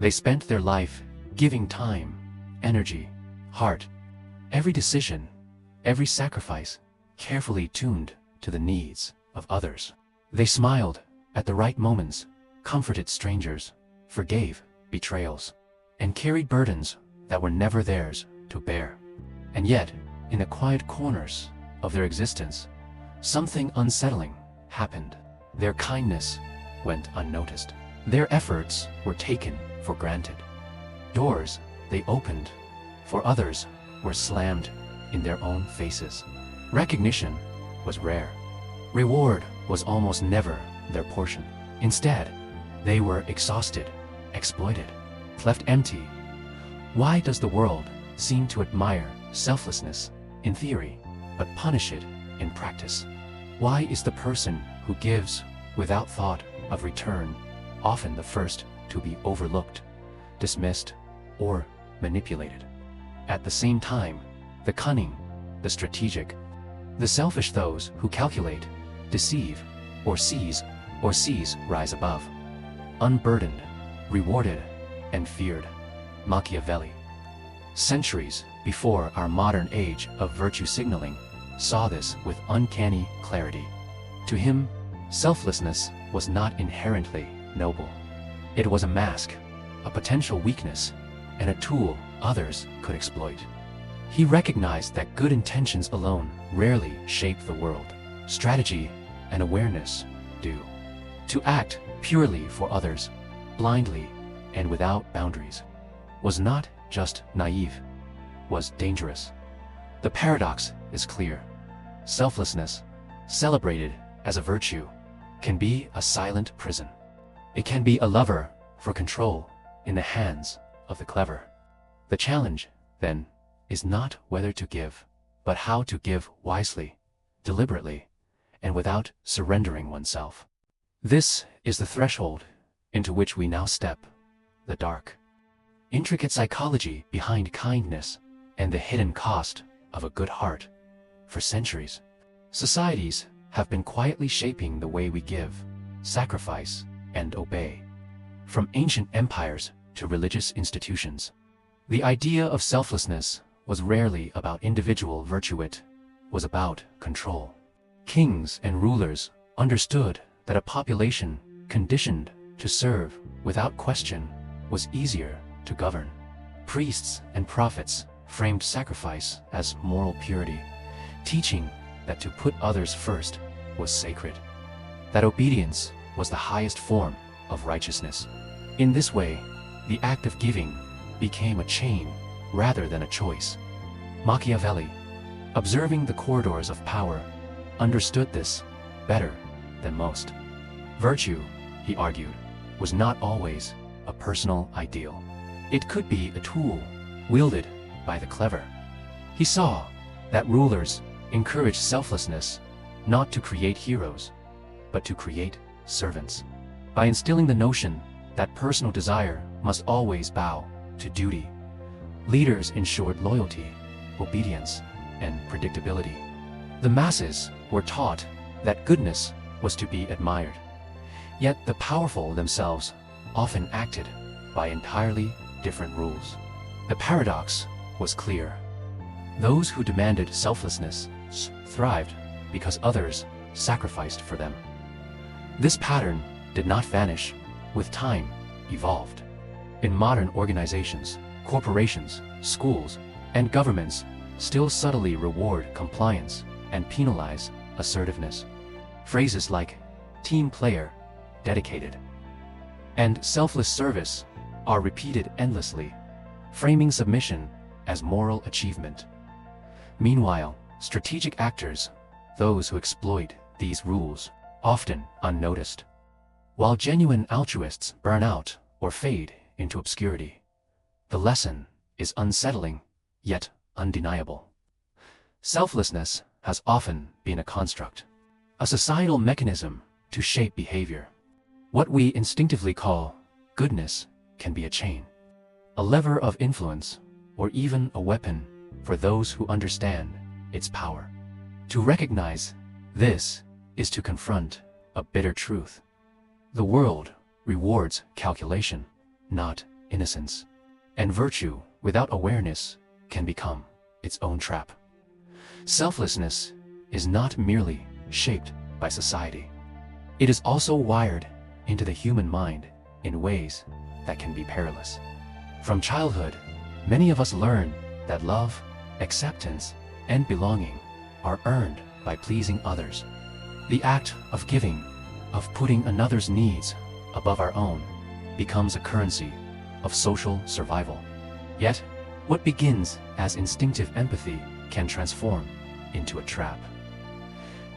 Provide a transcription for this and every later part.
They spent their life giving time, energy, heart, every decision, every sacrifice, carefully tuned to the needs of others. They smiled at the right moments, comforted strangers, forgave betrayals, and carried burdens that were never theirs to bear. And yet, in the quiet corners of their existence, something unsettling happened. Their kindness went unnoticed. Their efforts were taken for granted. Doors they opened for others were slammed in their own faces. Recognition was rare. Reward was almost never their portion. Instead, they were exhausted, exploited, left empty. Why does the world seem to admire selflessness in theory, but punish it in practice? Why is the person who gives without thought of return often the first to be overlooked, dismissed, or manipulated? At the same time, the cunning, the strategic, the selfish, those who calculate, deceive, or seize rise above, unburdened, rewarded, and feared. Machiavelli, centuries before our modern age of virtue signaling, saw this with uncanny clarity. To him, selflessness was not inherently noble. It was a mask, a potential weakness, and a tool others could exploit. He recognized that good intentions alone rarely shape the world. Strategy and awareness do. To act purely for others, blindly and without boundaries, was not just naive, was dangerous. The paradox is clear. Selflessness, celebrated as a virtue, can be a silent prison. It can be a lever for control in the hands of the clever. The challenge, then, is not whether to give, but how to give wisely, deliberately, and without surrendering oneself. This is the threshold into which we now step, the dark, intricate psychology behind kindness and the hidden cost of a good heart. For centuries, societies have been quietly shaping the way we give, sacrifice, and obey. From ancient empires to religious institutions, the idea of selflessness was rarely about individual virtue. It was about control. Kings and rulers understood that a population conditioned to serve without question was easier to govern. Priests and prophets framed sacrifice as moral purity, teaching that to put others first was sacred, that obedience was the highest form of righteousness. In this way, the act of giving became a chain rather than a choice. Machiavelli, observing the corridors of power, understood this better than most. Virtue, he argued, was not always a personal ideal. It could be a tool wielded by the clever. He saw that rulers encouraged selflessness not to create heroes, but to create servants. By instilling the notion that personal desire must always bow to duty, leaders ensured loyalty, obedience, and predictability. The masses were taught that goodness was to be admired. Yet the powerful themselves often acted by entirely different rules. The paradox was clear. Those who demanded selflessness thrived because others sacrificed for them. This pattern did not vanish. With time, evolved. In modern organizations, corporations, schools, and governments still subtly reward compliance and penalize assertiveness. Phrases like team player, dedicated, and selfless service are repeated endlessly, framing submission as moral achievement. Meanwhile, strategic actors, those who exploit these rules, often unnoticed, while genuine altruists burn out or fade into obscurity. The lesson is unsettling, yet undeniable. Selflessness has often been a construct, a societal mechanism to shape behavior. What we instinctively call goodness can be a chain, a lever of influence, or even a weapon for those who understand its power. To recognize this is to confront a bitter truth. The world rewards calculation, not innocence. And virtue, without awareness, can become its own trap. Selflessness is not merely shaped by society. It is also wired into the human mind in ways that can be perilous. From childhood, many of us learn that love, acceptance, and belonging are earned by pleasing others. The act of giving, of putting another's needs above our own, becomes a currency of social survival. Yet, what begins as instinctive empathy can transform into a trap.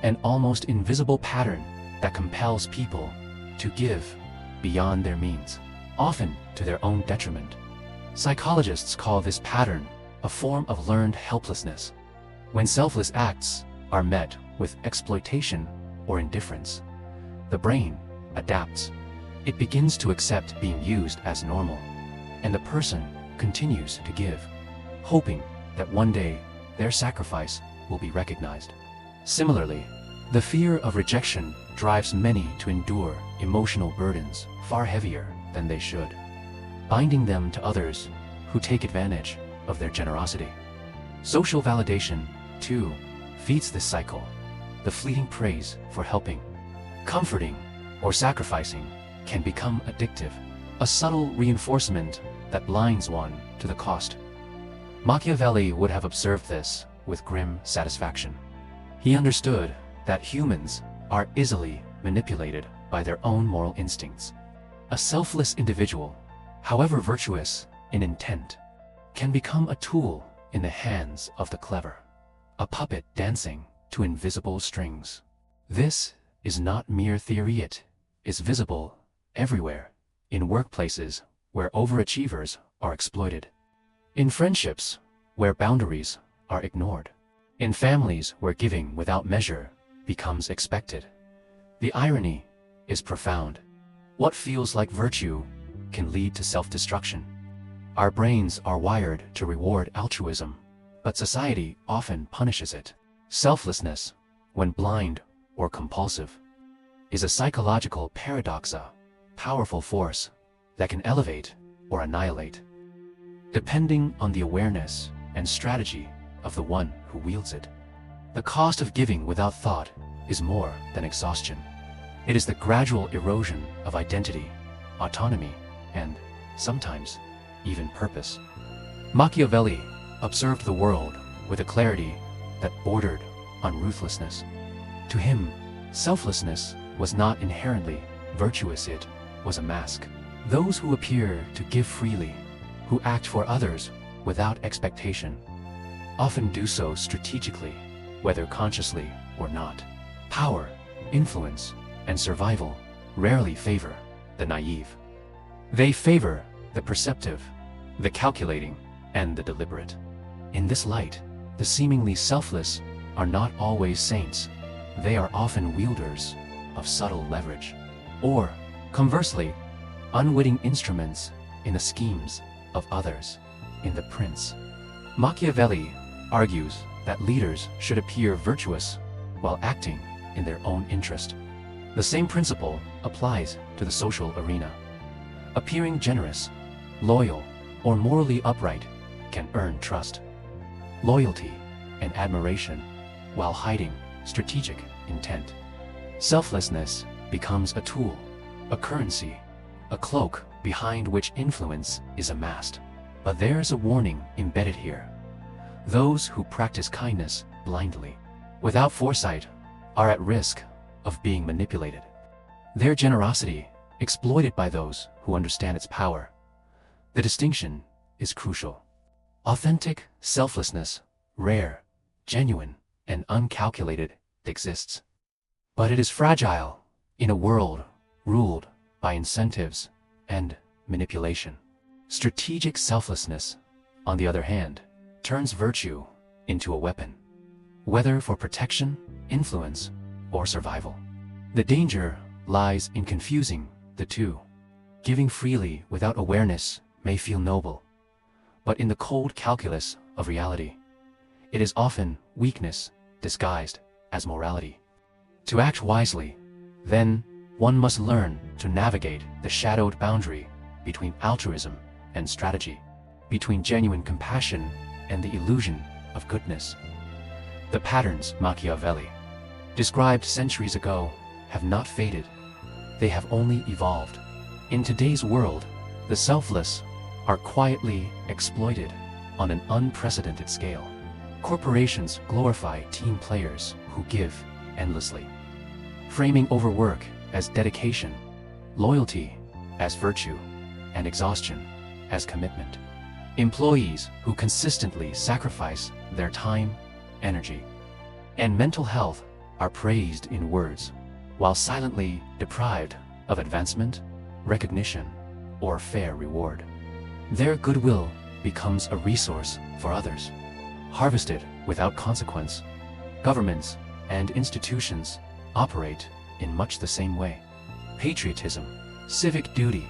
An almost invisible pattern that compels people to give beyond their means, often to their own detriment. Psychologists call this pattern a form of learned helplessness. When selfless acts are met with exploitation or indifference, the brain adapts. It begins to accept being used as normal, and the person continues to give, hoping that one day their sacrifice will be recognized. Similarly, the fear of rejection drives many to endure emotional burdens far heavier than they should, binding them to others who take advantage of their generosity. Social validation, too, feeds this cycle. The fleeting praise for helping, comforting, or sacrificing can become addictive, a subtle reinforcement that blinds one to the cost. Machiavelli would have observed this with grim satisfaction. He understood that humans are easily manipulated by their own moral instincts. A selfless individual, however virtuous in intent, can become a tool in the hands of the clever, a puppet dancing to invisible strings. This is not mere theory, it is visible everywhere, in workplaces where overachievers are exploited, in friendships where boundaries are ignored, in families where giving without measure becomes expected. The irony is profound. What feels like virtue can lead to self-destruction. Our brains are wired to reward altruism, but society often punishes it. Selflessness, when blind or compulsive, is a psychological paradox, a powerful force that can elevate or annihilate, depending on the awareness and strategy of the one who wields it. The cost of giving without thought is more than exhaustion. It is the gradual erosion of identity, autonomy, and, sometimes, even purpose. Machiavelli observed the world with a clarity that bordered on ruthlessness. To him, selflessness was not inherently virtuous, it was a mask. Those who appear to give freely, who act for others without expectation, often do so strategically, whether consciously or not. Power, influence, and survival rarely favor the naive. They favor the perceptive, the calculating, and the deliberate. In this light, the seemingly selfless are not always saints. They are often wielders of subtle leverage, or, conversely, unwitting instruments in the schemes of others. In The Prince, Machiavelli argues that leaders should appear virtuous while acting in their own interest. The same principle applies to the social arena. Appearing generous, loyal, or morally upright can earn trust, loyalty, and admiration while hiding strategic intent. Selflessness becomes a tool, a currency, a cloak behind which influence is amassed. But there's a warning embedded here. Those who practice kindness blindly, without foresight, are at risk of being manipulated. Their generosity exploited by those who understand its power. The distinction is crucial. Authentic selflessness, rare, genuine, and uncalculated, exists. But it is fragile in a world ruled by incentives and manipulation. Strategic selflessness, on the other hand, turns virtue into a weapon, whether for protection, influence, or survival. The danger lies in confusing the two. Giving freely without awareness may feel noble, but in the cold calculus of reality, it is often weakness disguised as morality. To act wisely, then, one must learn to navigate the shadowed boundary between altruism and strategy, between genuine compassion and the illusion of goodness. The patterns Machiavelli described centuries ago have not faded, they have only evolved. In today's world, the selfless are quietly exploited on an unprecedented scale. Corporations glorify team players who give endlessly, framing overwork as dedication, loyalty as virtue, and exhaustion as commitment. Employees who consistently sacrifice their time, energy, and mental health are praised in words, while silently deprived of advancement, recognition, or fair reward. Their goodwill becomes a resource for others, harvested without consequence. Governments and institutions operate in much the same way. Patriotism, civic duty,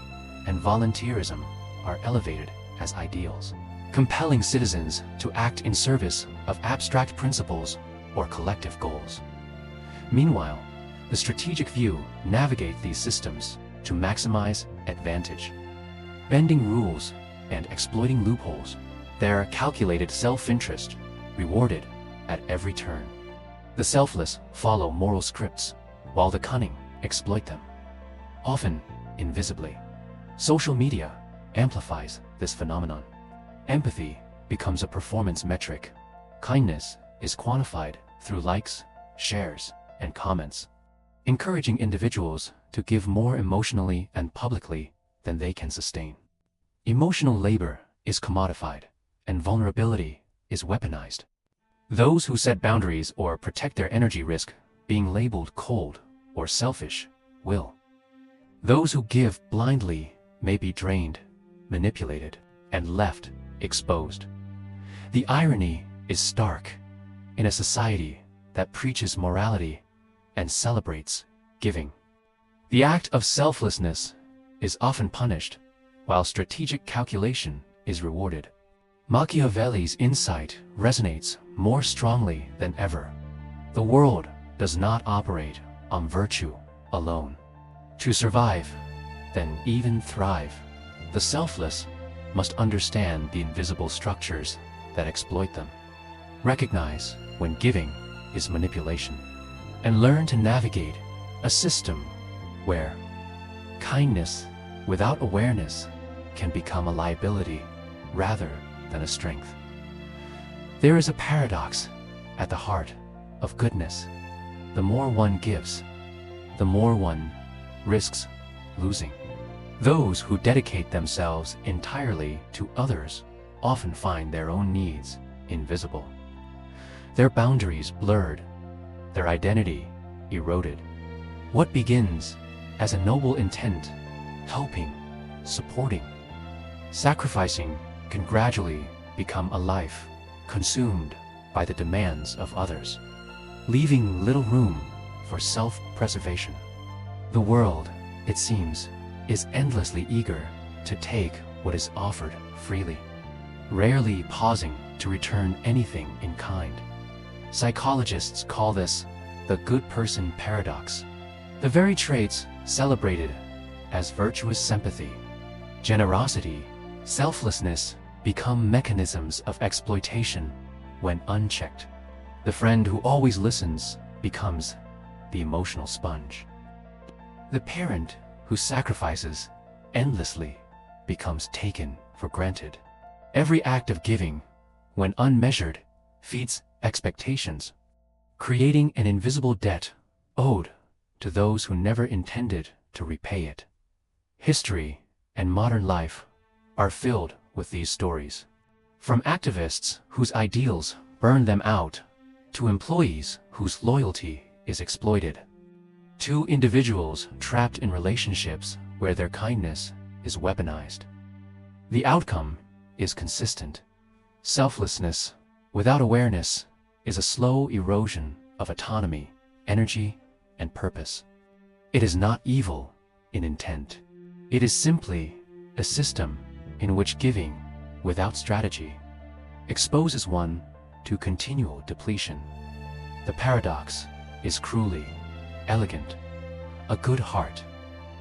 and volunteerism are elevated as ideals, compelling citizens to act in service of abstract principles or collective goals. Meanwhile, the strategic view navigates these systems to maximize advantage, bending rules and exploiting loopholes. Their calculated self-interest rewarded at every turn. The selfless follow moral scripts, while the cunning exploit them, often invisibly. Social media amplifies this phenomenon. Empathy becomes a performance metric. Kindness is quantified through likes, shares, and comments, encouraging individuals to give more emotionally and publicly than they can sustain. Emotional labor is commodified, and vulnerability is weaponized. Those who set boundaries or protect their energy risk being labeled cold or selfish will. Those who give blindly may be drained, manipulated, and left exposed. The irony is stark in a society that preaches morality and celebrates giving. The act of selflessness is often punished, while strategic calculation is rewarded. Machiavelli's insight resonates more strongly than ever. The world does not operate on virtue alone. To survive, then even thrive, the selfless must understand the invisible structures that exploit them, recognize when giving is manipulation, and learn to navigate a system where kindness without awareness can become a liability rather than a strength. There is a paradox at the heart of goodness. The more one gives, the more one risks losing. Those who dedicate themselves entirely to others often find their own needs invisible, their boundaries blurred, their identity eroded. What begins as a noble intent, helping, supporting, sacrificing, can gradually become a life consumed by the demands of others, leaving little room for self-preservation. The world, it seems, is endlessly eager to take what is offered freely, rarely pausing to return anything in kind. Psychologists call this the good person paradox. The very traits celebrated as virtuous sympathy, generosity, selflessness become mechanisms of exploitation when unchecked. The friend who always listens becomes the emotional sponge. The parent who sacrifices endlessly becomes taken for granted. Every act of giving, when unmeasured, feeds expectations, creating an invisible debt owed to those who never intended to repay it. History and modern life are filled with these stories. From activists whose ideals burn them out, to employees whose loyalty is exploited, to individuals trapped in relationships where their kindness is weaponized. The outcome is consistent. Selflessness without awareness is a slow erosion of autonomy, energy, and purpose. It is not evil in intent. It is simply a system in which giving without strategy exposes one to continual depletion. The paradox is cruelly elegant. A good heart,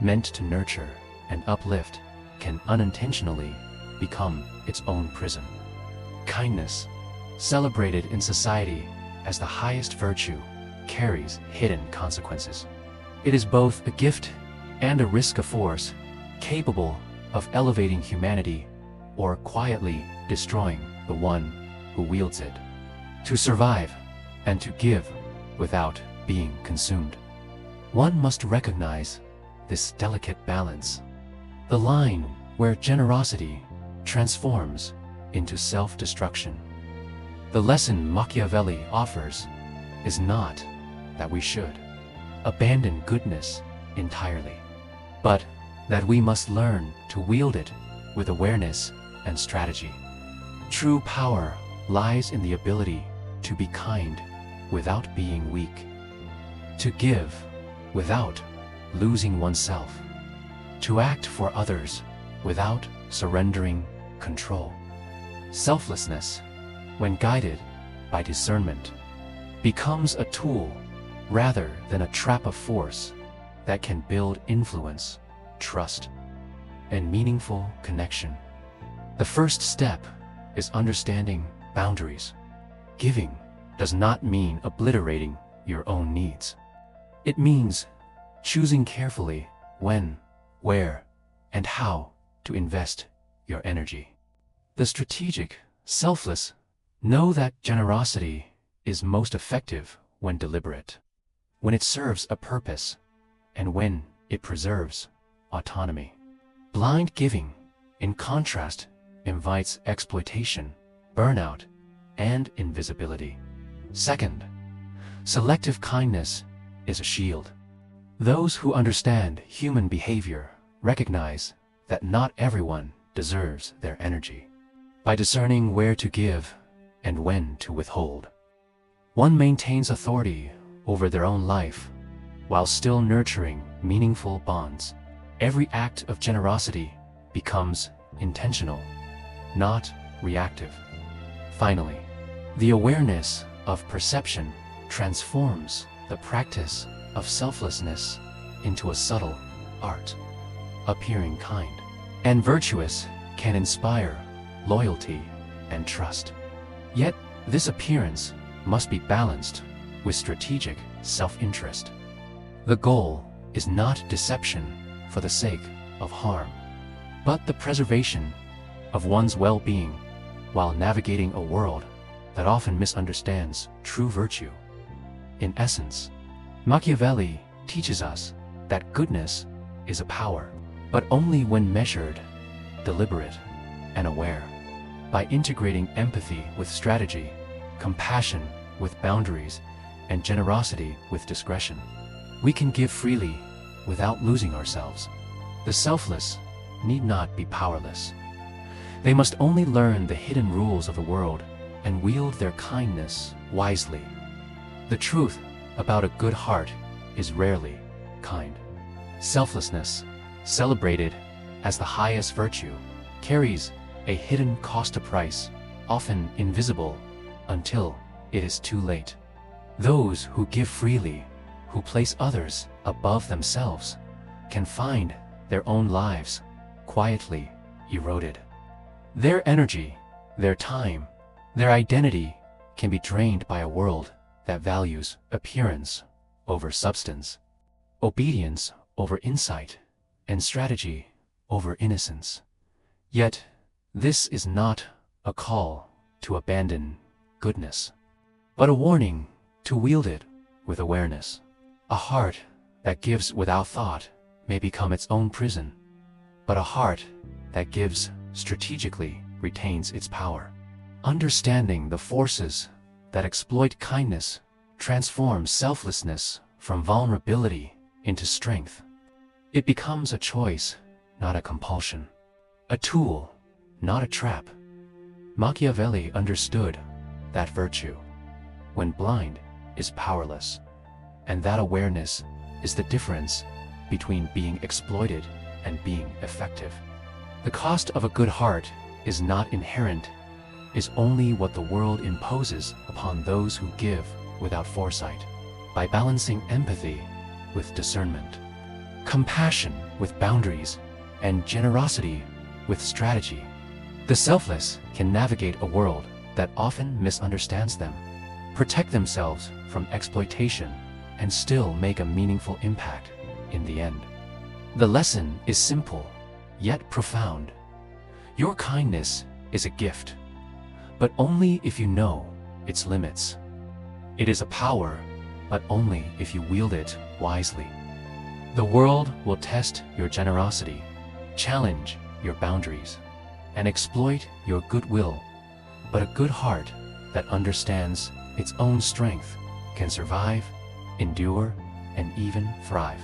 meant to nurture and uplift, can unintentionally become its own prison. Kindness, celebrated in society as the highest virtue, carries hidden consequences. It is both a gift and a risk of force, capable of elevating humanity or quietly destroying the one who wields it. To survive and to give without being consumed, one must recognize this delicate balance, the line where generosity transforms into self-destruction. The lesson Machiavelli offers is not that we should abandon goodness entirely, but that we must learn to wield it with awareness and strategy. True power lies in the ability to be kind without being weak, to give without losing oneself, to act for others without surrendering control. Selflessness, when guided by discernment, becomes a tool rather than a trap of force that can build influence, trust, and meaningful connection. The first step is understanding boundaries. Giving does not mean obliterating your own needs. It means choosing carefully when, where, and how to invest your energy. The strategic, selfless, know that generosity is most effective when deliberate, when it serves a purpose, and when it preserves autonomy. Blind giving, in contrast, invites exploitation, burnout, and invisibility. Second, selective kindness is a shield. Those who understand human behavior recognize that not everyone deserves their energy. By discerning where to give and when to withhold, one maintains authority over their own life while still nurturing meaningful bonds. Every act of generosity becomes intentional, not reactive. Finally, the awareness of perception transforms the practice of selflessness into a subtle art. Appearing kind and virtuous can inspire loyalty and trust. Yet, this appearance must be balanced with strategic self-interest. The goal is not deception for the sake of harm, but the preservation of one's well-being while navigating a world that often misunderstands true virtue. In essence, Machiavelli teaches us that goodness is a power, but only when measured, deliberate, and aware. By integrating empathy with strategy, compassion with boundaries, and generosity with discretion, we can give freely without losing ourselves. The selfless need not be powerless. They must only learn the hidden rules of the world and wield their kindness wisely. The truth about a good heart is rarely kind. Selflessness, celebrated as the highest virtue, carries a hidden cost price, often invisible until it is too late. Those who give freely, who place others above themselves, can find their own lives quietly eroded. Their energy, their time, their identity can be drained by a world that values appearance over substance, obedience over insight, and strategy over innocence. Yet, this is not a call to abandon goodness, but a warning to wield it with awareness. A heart that gives without thought may become its own prison, but a heart that gives strategically retains its power. Understanding the forces that exploit kindness transforms selflessness from vulnerability into strength. It becomes a choice, not a compulsion. A tool, not a trap. Machiavelli understood that virtue, when blind, is powerless, and that awareness is the difference between being exploited and being effective. The cost of a good heart is not inherent, is only what the world imposes upon those who give without foresight. By balancing empathy with discernment, compassion with boundaries, and generosity with strategy, The selfless can navigate a world that often misunderstands them, protect themselves from exploitation, and still make a meaningful impact in the end. The lesson is simple, yet profound. Your kindness is a gift, but only if you know its limits. It is a power, but only if you wield it wisely. The world will test your generosity, challenge your boundaries, and exploit your goodwill, but a good heart that understands its own strength can survive, endure, and even thrive.